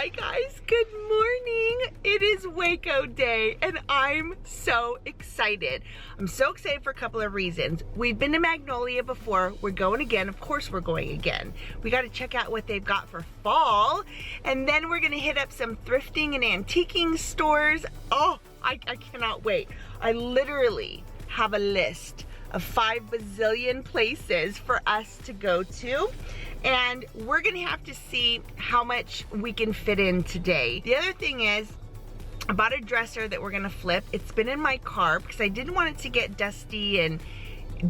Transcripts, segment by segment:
Hi guys, good morning. It is Waco day and I'm so excited. I'm so excited for a couple of reasons. We've been to Magnolia before, we're going again. Of course we're going again. We got to check out what they've got for fall, and then we're gonna hit up some thrifting and antiquing stores. Oh, I cannot wait. I literally have a list of 5 bazillion places for us to go to, and we're gonna have to see how much we can fit in today. The other thing is, I bought a dresser that we're gonna flip. It's been in my car because I didn't want it to get dusty and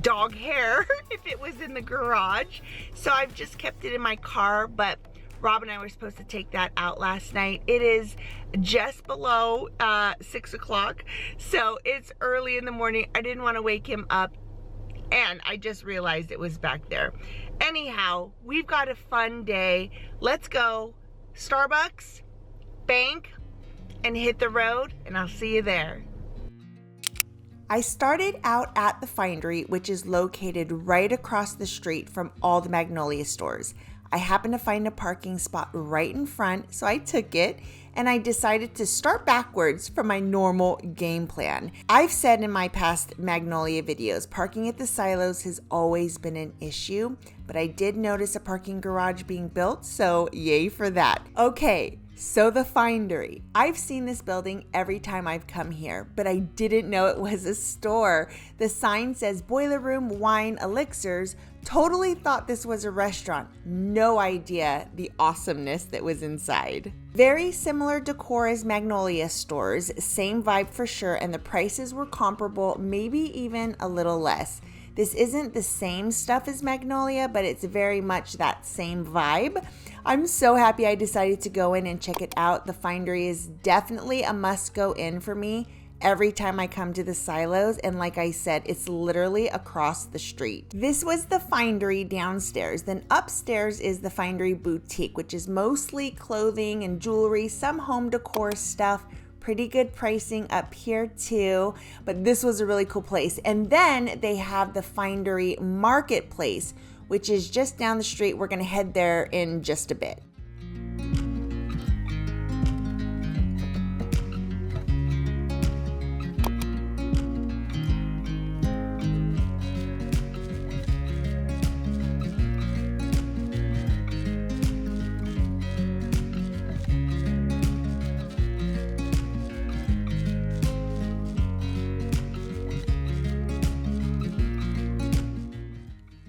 dog hair if it was in the garage. So I've just kept it in my car, but Rob and I were supposed to take that out last night. It is just below 6 o'clock, so it's early in the morning. I didn't want to wake him up, and I just realized it was back there. Anyhow, we've got a fun day. Let's go Starbucks, bank, and hit the road, and I'll see you there. I started out at the Findery, which is located right across the street from all the Magnolia stores. I happened to find a parking spot right in front, so I took it, and I decided to start backwards from my normal game plan. I've said in my past Magnolia videos, parking at the SILOS has always been an issue, but I did notice a parking garage being built, so yay for that. Okay, so the Findery. I've seen this building every time I've come here, but I didn't know it was a store. The sign says boiler room, wine, elixirs. Totally thought this was a restaurant. No idea the awesomeness that was inside. Very similar decor as Magnolia stores, same vibe for sure, and the prices were comparable, maybe even a little less. This isn't the same stuff as Magnolia, but it's very much that same vibe. I'm so happy I decided to go in and check it out. The Findery is definitely a must go in for me every time I come to the SILOS, and like I said, it's literally across the street. This was the Findery downstairs. Then upstairs is the Findery boutique, which is mostly clothing and jewelry, some home decor stuff. Pretty good pricing up here too, but this was a really cool place. And then they have the Findery Marketplace, which is just down the street. We're gonna head there in just a bit.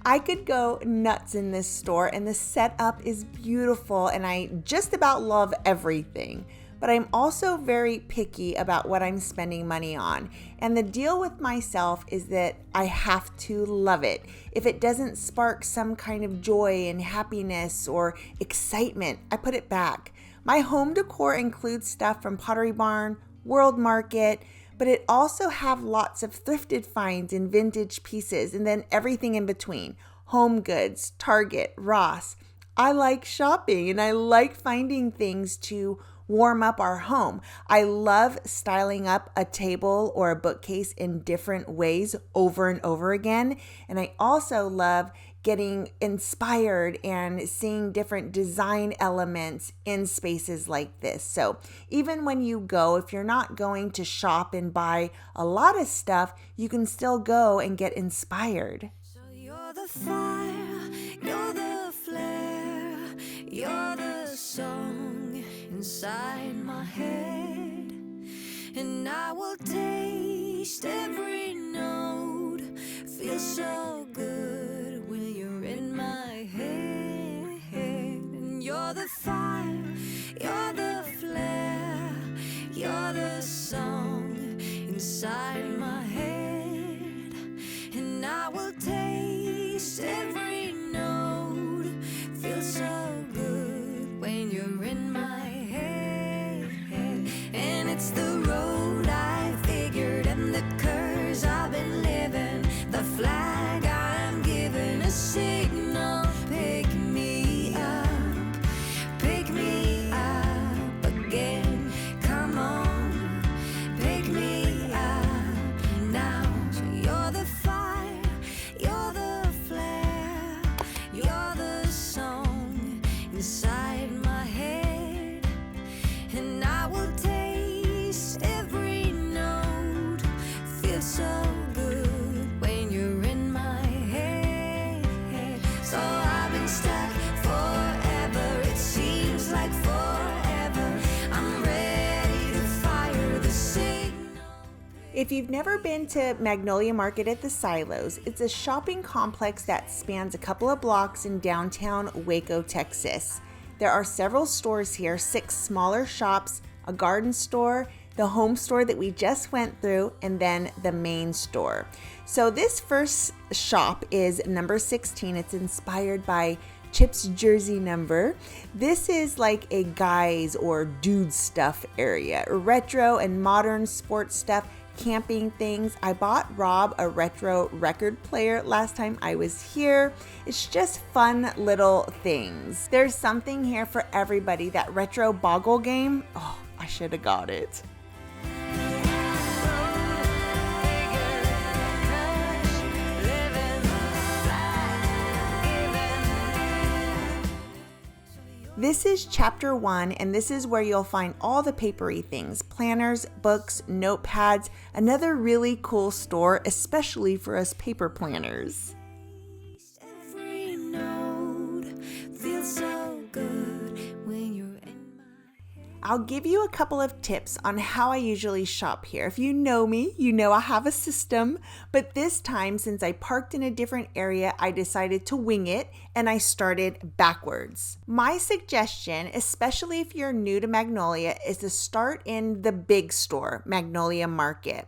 I could go nuts in this store, and the setup is beautiful, and I just about love everything. But I'm also very picky about what I'm spending money on. And the deal with myself is that I have to love it. If it doesn't spark some kind of joy and happiness or excitement, I put it back. My home decor includes stuff from Pottery Barn, World Market, but it also have lots of thrifted finds and vintage pieces, and then everything in between. Home Goods, Target, Ross. I like shopping, and I like finding things to warm up our home. I love styling up a table or a bookcase in different ways over and over again. And I also love getting inspired and seeing different design elements in spaces like this. So even when you go, if you're not going to shop and buy a lot of stuff, you can still go and get inspired. So you're the fire, you're the flare, you're the song inside my head, and I will taste every note, feel so good when you're in my head. And you're the fire, you're the flare, you're the song inside my head, and I will taste every note, feel so good when you're in my head. And it's the road I figured and the curves I've been living, the flag I'm giving, a signal, pick me up, pick If you've never been to Magnolia Market at the SILOS, it's a shopping complex that spans a couple of blocks in downtown Waco, Texas. There are several stores here, 6 smaller shops, a garden store, the home store that we just went through, and then the main store. So this first shop is number 16. It's inspired by Chip's jersey number. This is like a guys or dude stuff area, retro and modern sports stuff, camping things. I bought Rob a retro record player last time I was here. It's just fun little things. There's something here for everybody. That retro boggle game, oh, I should have got it. This is chapter 1, and this is where you'll find all the papery things, planners, books, notepads, another really cool store, especially for us paper planners. Every note feels so good when you're in my... I'll give you a couple of tips on how I usually shop here. If you know me, you know I have a system, but this time, since I parked in a different area, I decided to wing it and I started backwards. My suggestion, especially if you're new to Magnolia, is to start in the big store, Magnolia Market.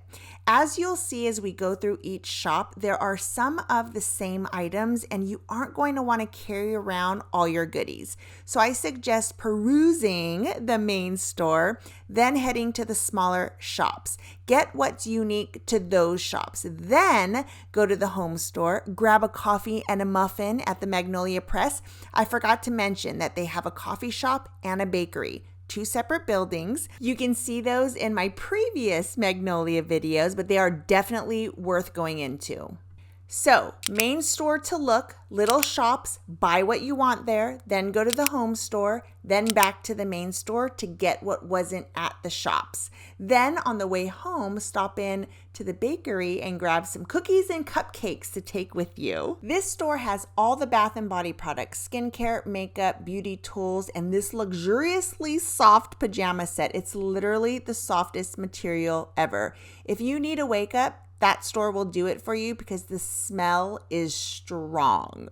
As you'll see as we go through each shop, there are some of the same items and you aren't going to want to carry around all your goodies. So I suggest perusing the main store, then heading to the smaller shops. Get what's unique to those shops. Then go to the home store, grab a coffee and a muffin at the Magnolia Press. I forgot to mention that they have a coffee shop and a bakery. 2 separate buildings. You can see those in my previous Magnolia videos, but they are definitely worth going into. So, main store to look, little shops, buy what you want there, then go to the home store, then back to the main store to get what wasn't at the shops. Then on the way home, stop in to the bakery and grab some cookies and cupcakes to take with you. This store has all the bath and body products, skincare, makeup, beauty tools, and this luxuriously soft pajama set. It's literally the softest material ever. If you need a wake up, that store will do it for you because the smell is strong.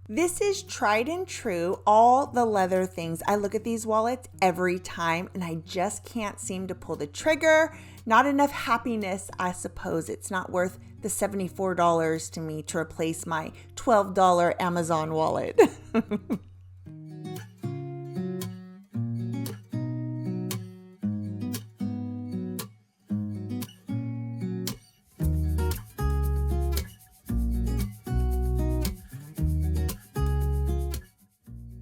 This is tried and true, all the leather things. I look at these wallets every time and I just can't seem to pull the trigger. Not enough happiness, I suppose. It's not worth the $74 to me to replace my $12 Amazon wallet.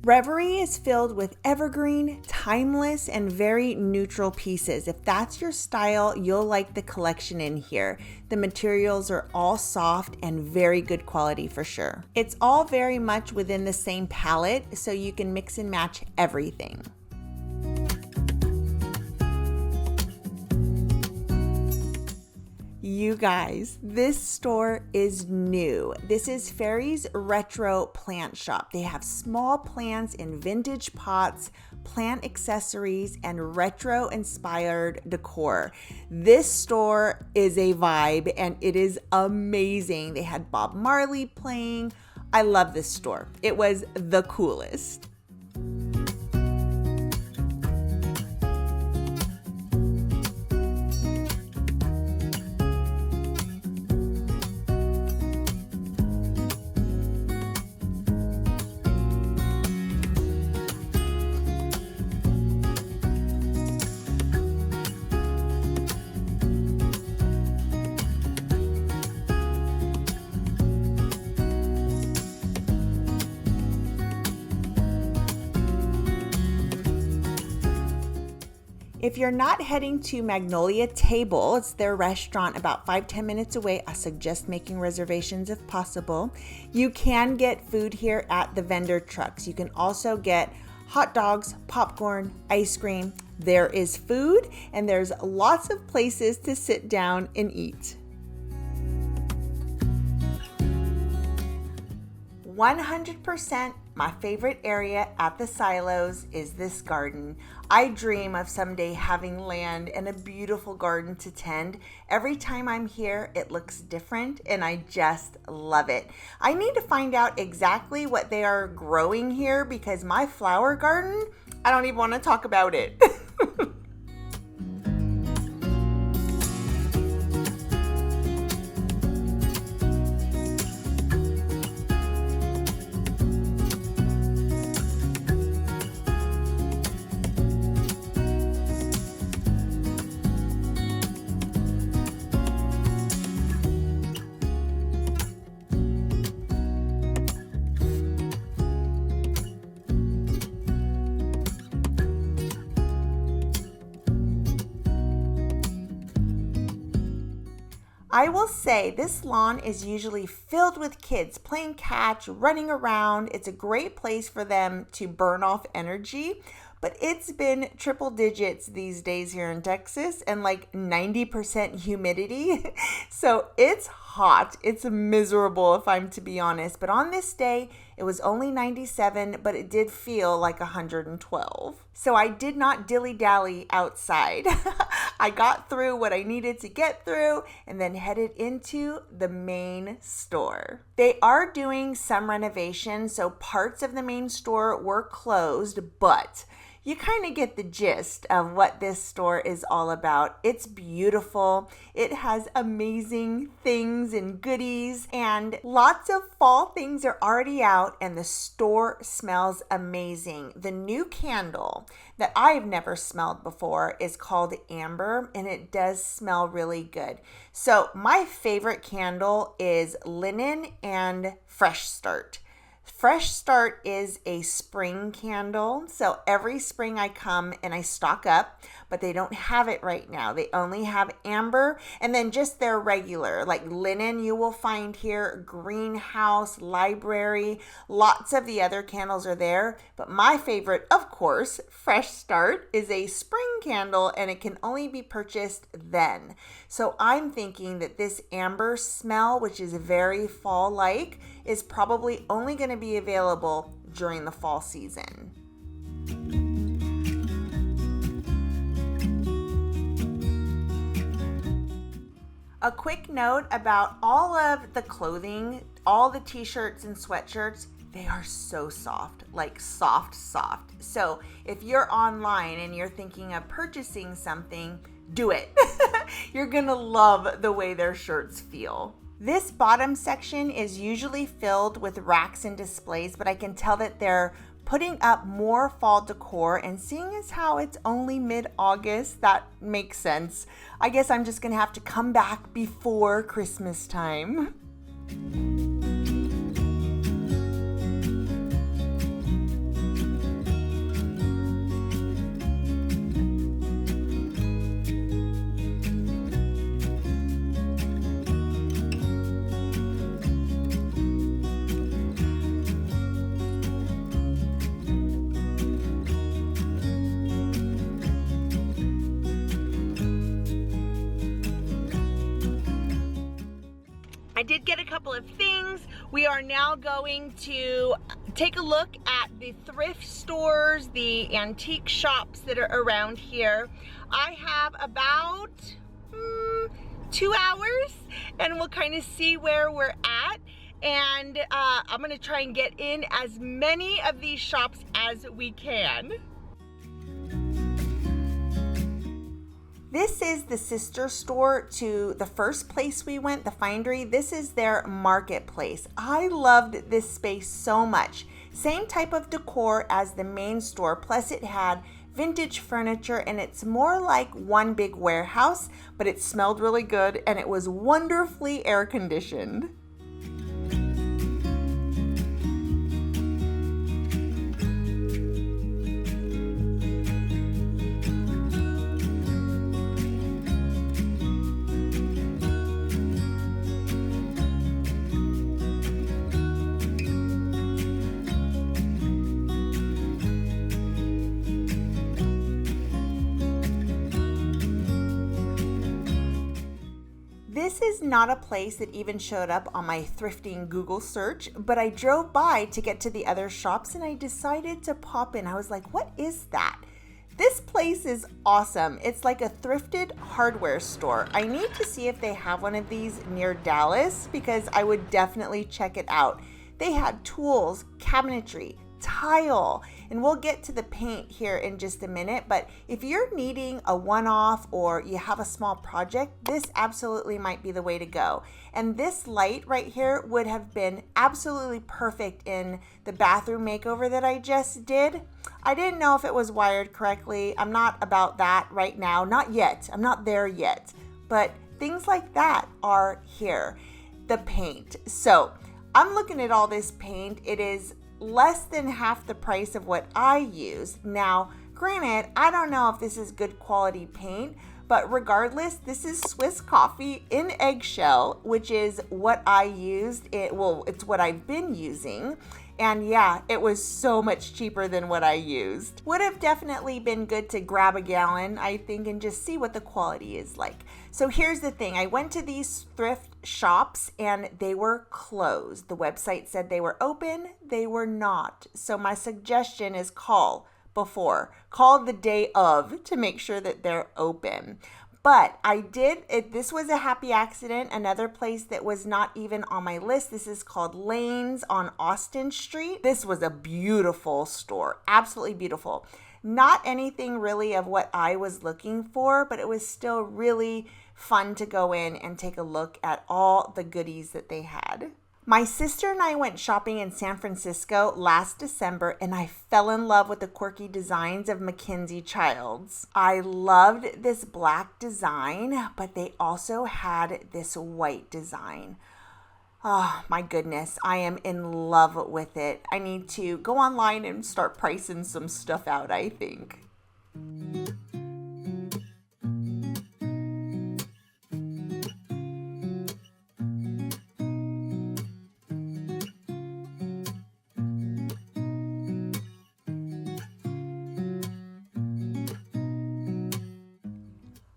Reverie is filled with evergreen, timeless, and very neutral pieces. If that's your style, you'll like the collection in here. The materials are all soft and very good quality for sure. It's all very much within the same palette, so you can mix and match everything. You guys, this store is new. This is Fairy's Retro Plant Shop. They have small plants in vintage pots, plant accessories, and retro-inspired decor. This store is a vibe and it is amazing. They had Bob Marley playing. I love this store. It was the coolest. If you're not heading to Magnolia Table, it's their restaurant about 5-10 minutes away. I suggest making reservations if possible. You can get food here at the vendor trucks. You can also get hot dogs, popcorn, ice cream. There is food and there's lots of places to sit down and eat. 100% My favorite area at the SILOS is this garden. I dream of someday having land and a beautiful garden to tend. Every time I'm here, it looks different and I just love it. I need to find out exactly what they are growing here because my flower garden, I don't even want to talk about it. I will say this lawn is usually filled with kids playing catch, running around. It's a great place for them to burn off energy, but it's been triple digits these days here in Texas and like 90% humidity. So it's hot. It's miserable if I'm to be honest. But on this day, it was only 97, but it did feel like 112. So I did not dilly-dally outside. I got through what I needed to get through and then headed into the main store. They are doing some renovations, so parts of the main store were closed, but you kind of get the gist of what this store is all about. It's beautiful. It has amazing things and goodies, and lots of fall things are already out, and the store smells amazing. The new candle that I've never smelled before is called Amber, and it does smell really good. So my favorite candle is Linen and Fresh Start. Fresh Start is a spring candle, so every spring I come and I stock up, but they don't have it right now. They only have Amber and then just their regular, like Linen you will find here, Greenhouse, Library, lots of the other candles are there, but my favorite, of course, Fresh Start is a spring candle and it can only be purchased then. So I'm thinking that this Amber smell, which is very fall-like, is probably only going to be available during the fall season. A quick note about all of the clothing, all the t-shirts and sweatshirts, they are so soft, like soft. So if you're online and you're thinking of purchasing something, do it. You're gonna love the way their shirts feel. This bottom section is usually filled with racks and displays, but I can tell that they're putting up more fall decor, and seeing as how it's only mid-August, that makes sense. I guess I'm just gonna have to come back before Christmas time. I did get a couple of things. We are now going to take a look at the thrift stores, the antique shops that are around here. I have about 2 hours and we'll kind of see where we're at. And I'm gonna try and get in as many of these shops as we can. This is the sister store to the first place we went, the Findery. This is their marketplace. I loved this space so much. Same type of decor as the main store, plus it had vintage furniture and it's more like one big warehouse, but it smelled really good and it was wonderfully air conditioned. This is not a place that even showed up on my thrifting Google search, but I drove by to get to the other shops and I decided to pop in. I was like, what is that? This place is awesome. It's like a thrifted hardware store. I need to see if they have one of these near Dallas because I would definitely check it out. They had tools, cabinetry, tile, and we'll get to the paint here in just a minute, but if you're needing a one-off or you have a small project, this absolutely might be the way to go. And this light right here would have been absolutely perfect in the bathroom makeover that I just did. I didn't know if it was wired correctly. I'm not about that right now, not yet. I'm not there yet, but things like that are here. The paint. So I'm looking at all this paint. It is less than half the price of what I use. Now, granted, I don't know if this is good quality paint, but regardless, this is Swiss coffee in eggshell, which is what I used. It's what I've been using. And yeah, it was so much cheaper than what I used. Would have definitely been good to grab a gallon, I think, and just see what the quality is like. So here's the thing. I went to these thrift shops and they were closed. The website said they were open. They were not. So my suggestion is call the day of to make sure that they're open. But I did, this was a happy accident. Another place that was not even on my list. This is called Lanes on Austin Street. This was a beautiful store, absolutely beautiful. Not anything really of what I was looking for, but it was still really fun to go in and take a look at all the goodies that they had. My sister and I went shopping in San Francisco last December and I fell in love with the quirky designs of Mackenzie Childs. I loved this black design, but they also had this white design. Oh my goodness, I am in love with it. I need to go online and start pricing some stuff out, I think.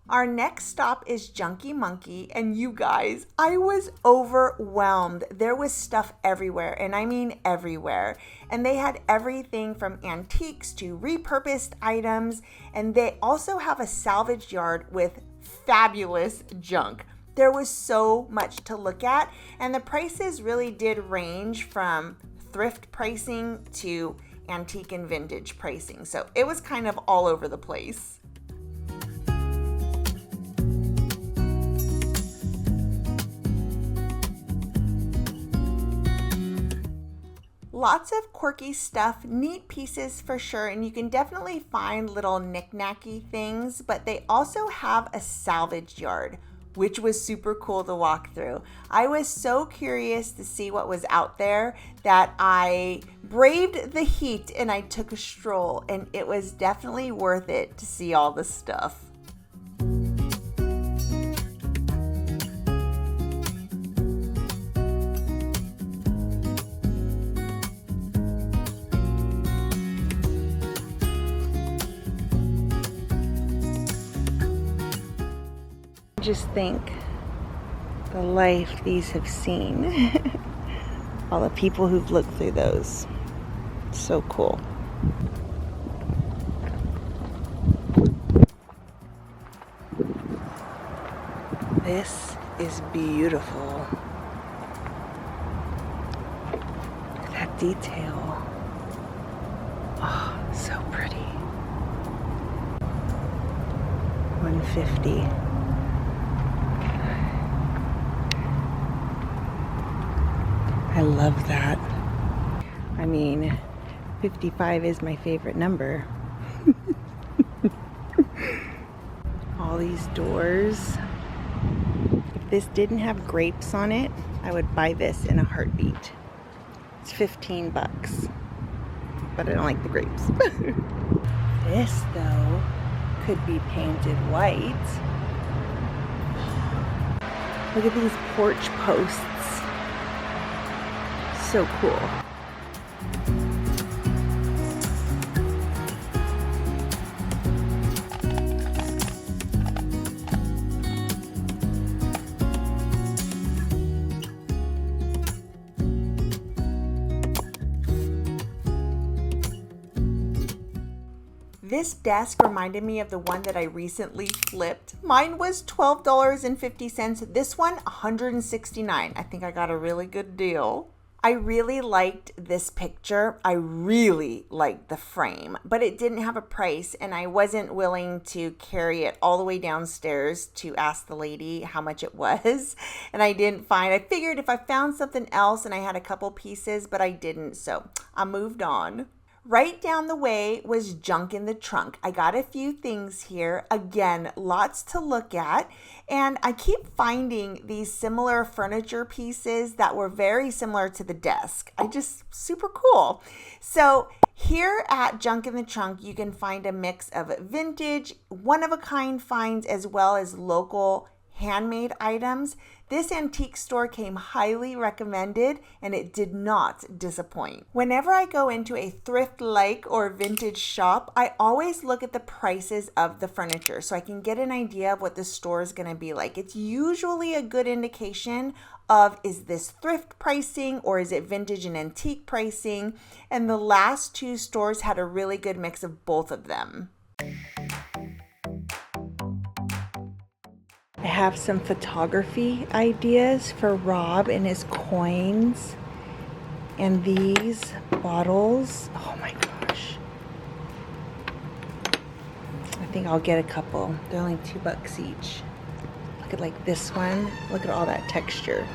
Our next stop is Junky Monkey, and you guys, I was overwhelmed. There was stuff everywhere, and I mean everywhere. And they had everything from antiques to repurposed items, and they also have a salvage yard with fabulous junk. There was so much to look at, and the prices really did range from thrift pricing to antique and vintage pricing. So it was kind of all over the place. Lots of quirky stuff, neat pieces for sure, and you can definitely find little knick-knacky things, but they also have a salvage yard, which was super cool to walk through. I was so curious to see what was out there that I braved the heat and I took a stroll, and it was definitely worth it to see all the stuff. Just think the life these have seen. All the people who've looked through those. So cool. This is beautiful. Look at that detail. Oh, so pretty. $150. I love that. I mean, 55 is my favorite number. All these doors. If this didn't have grapes on it, I would buy this in a heartbeat. It's $15, but I don't like the grapes. This, though, could be painted white. Look at these porch posts. So cool. This desk reminded me of the one that I recently flipped. Mine was $12.50. This one, $169. I think I got a really good deal. I really liked this picture. I really liked the frame, but it didn't have a price, and I wasn't willing to carry it all the way downstairs to ask the lady how much it was, and I didn't find. I figured if I found something else, and I had a couple pieces, but I didn't, so I moved on. Right down the way was Junk in the Trunk. I got a few things here. Again, lots to look at. And I keep finding these similar furniture pieces that were very similar to the desk. Super cool. So here at Junk in the Trunk, you can find a mix of vintage, one-of-a-kind finds, as well as local handmade items. This antique store came highly recommended, and it did not disappoint. Whenever I go into a thrift-like or vintage shop, I always look at the prices of the furniture so I can get an idea of what the store is going to be like. It's usually a good indication of, is this thrift pricing or is it vintage and antique pricing? And the last two stores had a really good mix of both of them. I have some photography ideas for Rob and his coins. And these bottles, oh my gosh. I think I'll get a couple. They're only $2 each. Look at like this one. Look at all that texture.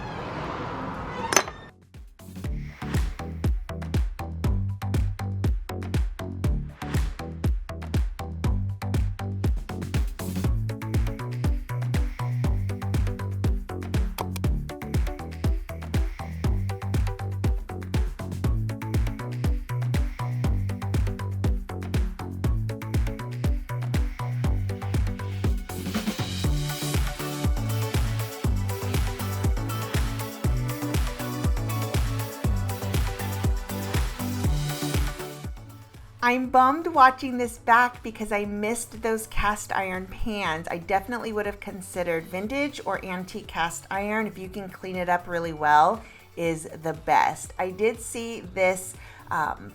I'm bummed watching this back because I missed those cast iron pans. I definitely would have considered vintage or antique cast iron. If you can clean it up really well, is the best. I did see this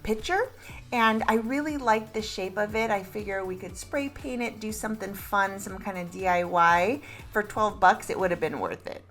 picture and I really liked the shape of it. I figure we could spray paint it, do something fun, some kind of DIY. For $12, it would have been worth it.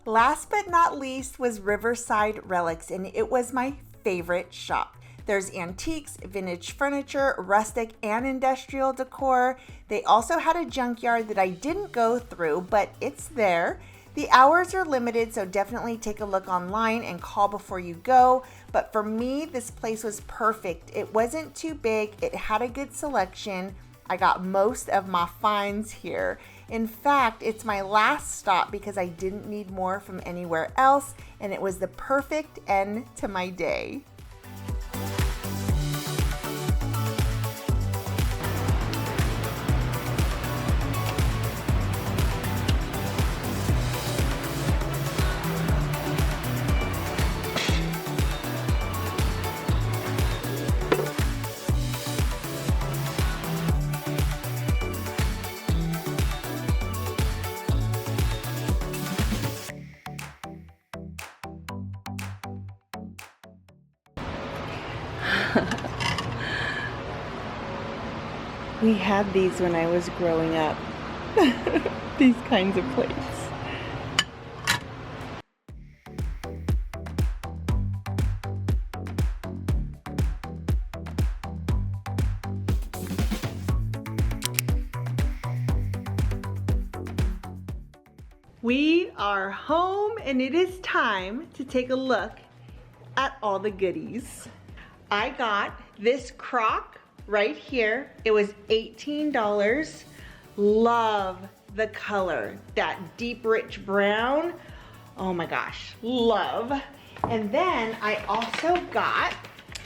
Last but not least was Riverside Relics, and it was my favorite shop. There's antiques, vintage furniture, rustic and industrial decor. They also had a junkyard that I didn't go through, but it's there. The hours are limited, so definitely take a look online and call before you go. But for me, this place was perfect. It wasn't too big. It had a good selection. I got most of my finds here. In fact, it's my last stop because I didn't need more from anywhere else, and it was the perfect end to my day. We had these when I was growing up. These kinds of plates. We are home and it is time to take a look at all the goodies. I got this crock right here. It was $18. Love the color, that deep rich brown. Oh my gosh, love. And then I also got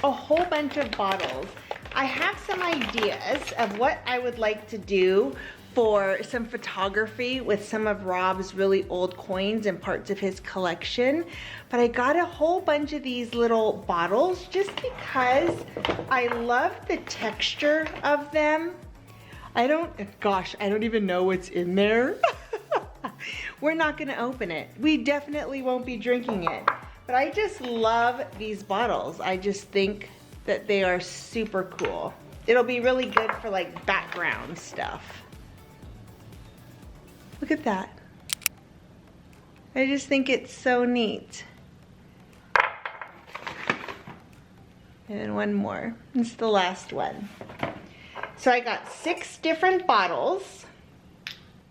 a whole bunch of bottles. I have some ideas of what I would like to do for some photography with some of Rob's really old coins and parts of his collection. But I got a whole bunch of these little bottles just because I love the texture of them. I don't even know what's in there. We're not gonna open it. We definitely won't be drinking it. But I just love these bottles. I just think that they are super cool. It'll be really good for like background stuff. Look at that. I just think it's so neat. And then one more. It's the last one. So I got 6 different bottles,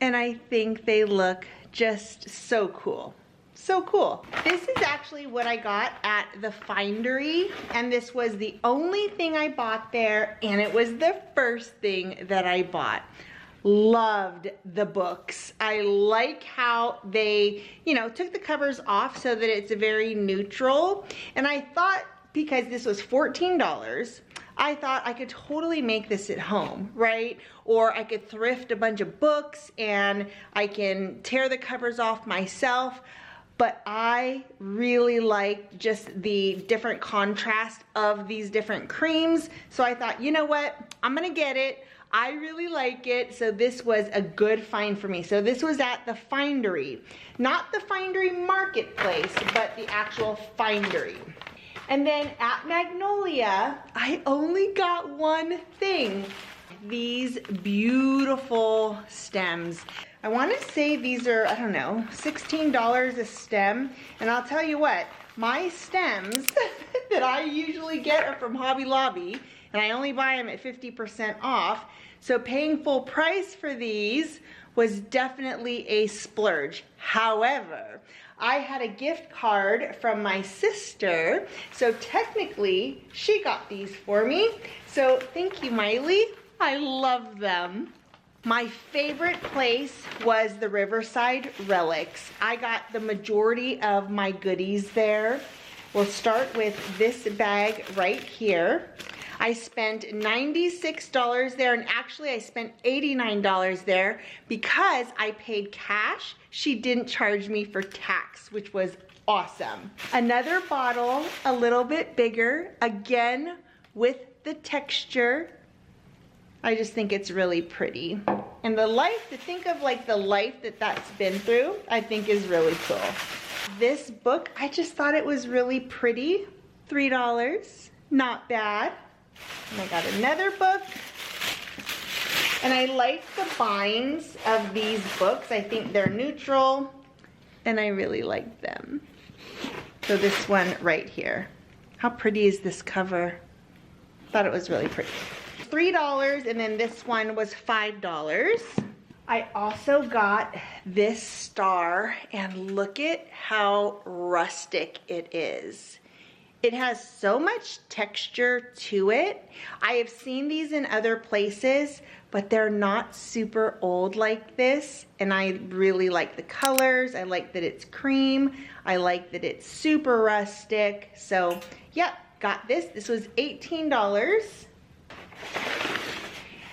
and I think they look just so cool. So cool. This is actually what I got at the Findery, and this was the only thing I bought there, and it was the first thing that I bought. Loved the books. I like how they, you know, took the covers off so that it's very neutral, and I thought because this was $14, I thought I could totally make this at home, right? Or I could thrift a bunch of books and I can tear the covers off myself. But I really liked just the different contrast of these different creams. So I thought, you know what? I'm gonna get it. I really like it. So this was a good find for me. So this was at the Findery. Not the Findery Marketplace, but the actual Findery. And then at Magnolia, I only got one thing. These beautiful stems. I want to say these are, I don't know, $16 a stem. And I'll tell you what, my stems that I usually get are from Hobby Lobby, and I only buy them at 50% off. So paying full price for these was definitely a splurge. However, I had a gift card from my sister, so technically she got these for me. So thank you, Miley. I love them. My favorite place was the Riverside Relics. I got the majority of my goodies there. We'll start with this bag right here. I spent $96 there, and actually I spent $89 there because I paid cash. She didn't charge me for tax, which was awesome. Another bottle, a little bit bigger, again with the texture. I just think it's really pretty. And the life, to think of like the life that that's been through, I think is really cool. This book, I just thought it was really pretty. $3, not bad. And I got another book. And I like the binds of these books. I think they're neutral, and I really like them. So this one right here. How pretty is this cover? Thought it was really pretty. $3, and then this one was $5. I also got this star, and look at how rustic it is. It has so much texture to it. I have seen these in other places, but they're not super old like this, and I really like the colors. I like that it's cream. I like that it's super rustic. So, yeah, got this. This was $18.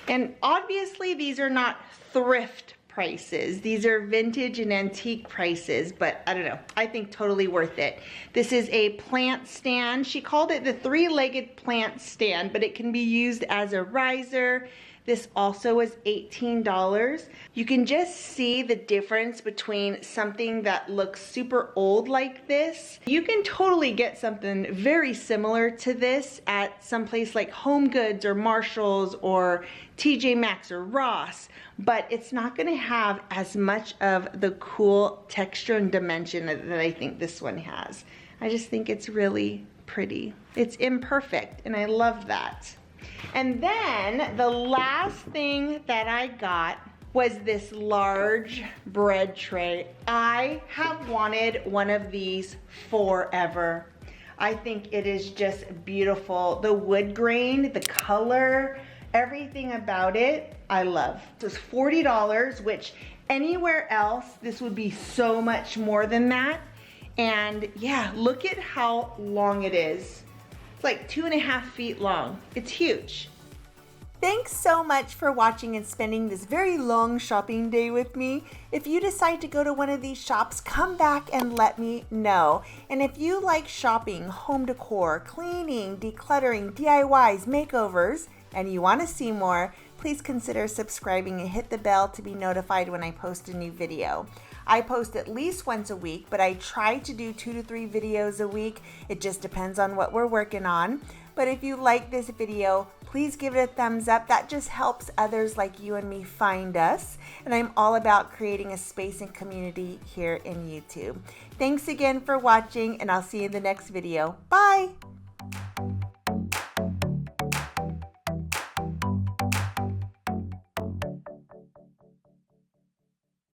And obviously these are not thrift prices. These are vintage and antique prices, but I don't know. I think totally worth it. This is a plant stand. She called it the 3-legged plant stand, but it can be used as a riser. This also was $18. You can just see the difference between something that looks super old like this. You can totally get something very similar to this at some place like Home Goods or Marshall's or TJ Maxx or Ross, but it's not gonna have as much of the cool texture and dimension that I think this one has. I just think it's really pretty. It's imperfect, and I love that. And then the last thing that I got was this large bread tray. I have wanted one of these forever. I think it is just beautiful. The wood grain, the color, everything about it, I love. It was $40, which anywhere else, this would be so much more than that. And yeah, look at how long it is. It's like 2.5 feet long. It's huge. Thanks so much for watching and spending this very long shopping day with me. If you decide to go to one of these shops, come back and let me know. And if you like shopping, home decor, cleaning, decluttering, DIYs, makeovers, and you want to see more, please consider subscribing and hit the bell to be notified when I post a new video. I post at least once a week, but I try to do 2 to 3 videos a week. It just depends on what we're working on. But if you like this video, please give it a thumbs up. That just helps others like you and me find us. And I'm all about creating a space and community here in YouTube. Thanks again for watching, and I'll see you in the next video. Bye!